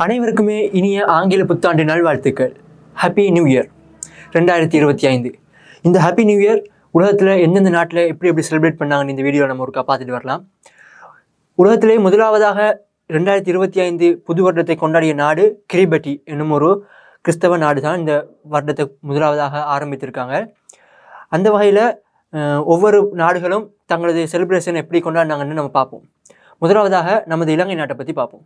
அனைவருக்குமே இனிய ஆங்கில புத்தாண்டு நல்வாழ்த்துக்கள். Happy new year 2025. இந்த ஹாப்பி நியூ இயர் உலகத்தில் எந்தெந்த நாட்டில் எப்படி செலிப்ரேட் பண்ணாங்கன்னு இந்த வீடியோவில் நம்ம ஒருக்கா பார்த்துட்டு வரலாம். உலகத்திலே முதலாவதாக 2025 புது வருடத்தை கொண்டாடிய நாடு கிரிபட்டி என்னும் ஒரு கிறிஸ்தவ நாடு தான் இந்த வருடத்தை முதலாவதாக ஆரம்பித்திருக்காங்க. அந்த வகையில் ஒவ்வொரு நாடுகளும் தங்களது செலிப்ரேஷன் எப்படி கொண்டாடினாங்கன்னு நம்ம பார்ப்போம். முதலாவதாக நமது இலங்கை நாட்டை பற்றி பார்ப்போம்.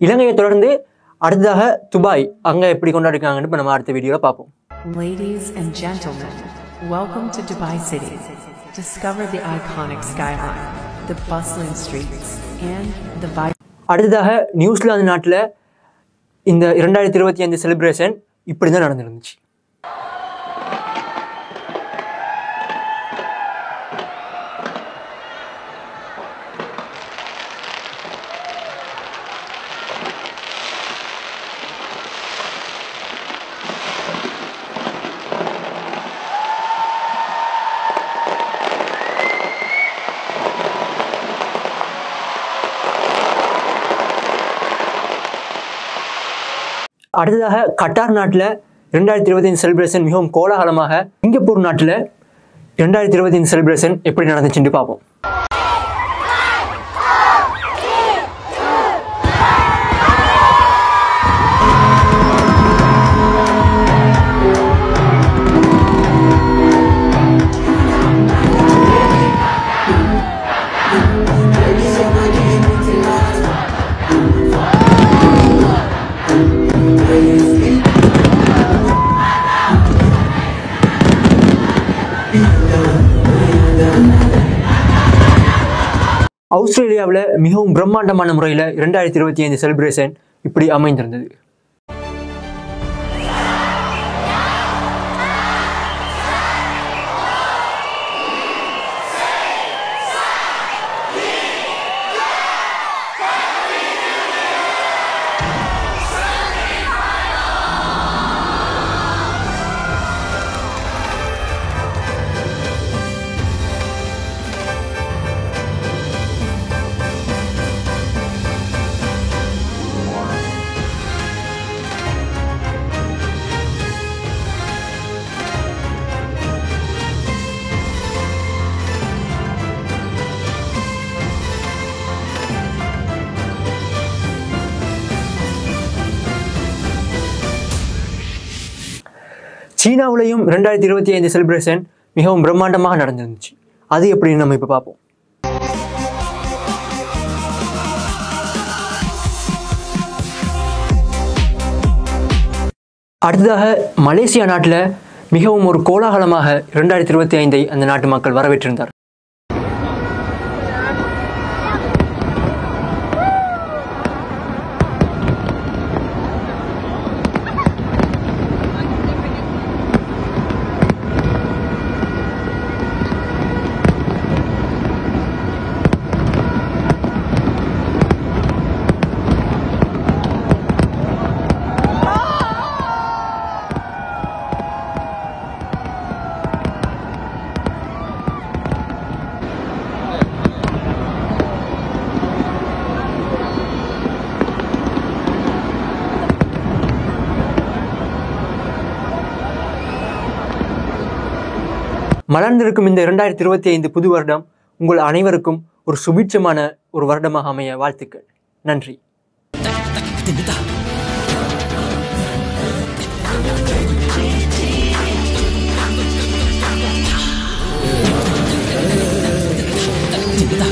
இலங்கையை தொடர்ந்து அடுத்ததாக துபாய் அங்கே எப்படி கொண்டாடிருக்காங்கன்னு இப்போ நம்ம அடுத்த வீடியோவில் பார்ப்போம். Ladies and gentlemen, welcome to Dubai City. Discover the iconic skyline, the bustling streets, and the vibe. அடுத்ததாக நியூசிலாந்து நாட்டில் இந்த 2025 செலிப்ரேஷன் இப்படி தான் நடந்துருந்துச்சு. அடுத்ததாக கட்டார் நாட்டில் 2025 செலிப்ரேஷன் மிகவும் கோலாகலமாக, சிங்கப்பூர் நாட்டில் 2025 செலிப்ரேஷன் எப்படி நடந்துச்சுன்னு பார்ப்போம். ஆஸ்திரேலியாவில் மிகவும் பிரம்மாண்டமான முறையில் 2025 செலிப்ரேஷன் இப்படி அமைந்திருந்தது. சீனாவிலையும் 2025 செலிப்ரேஷன் மிகவும் பிரம்மாண்டமாக நடந்துருந்துச்சு. அது எப்படின்னு நம்ம இப்போ பார்ப்போம். அடுத்ததாக மலேசியா நாட்டில் மிகவும் ஒரு கோலாகலமாக 2025 அந்த நாட்டு மக்கள் வரவேற்றிருந்தார். மலர்ந்திருக்கும் இந்த 2025 புது வருடம் உங்கள் அனைவருக்கும் ஒரு சுபிட்சமான ஒரு வருடமாக அமைய வாழ்த்துக்கள். நன்றி. Kita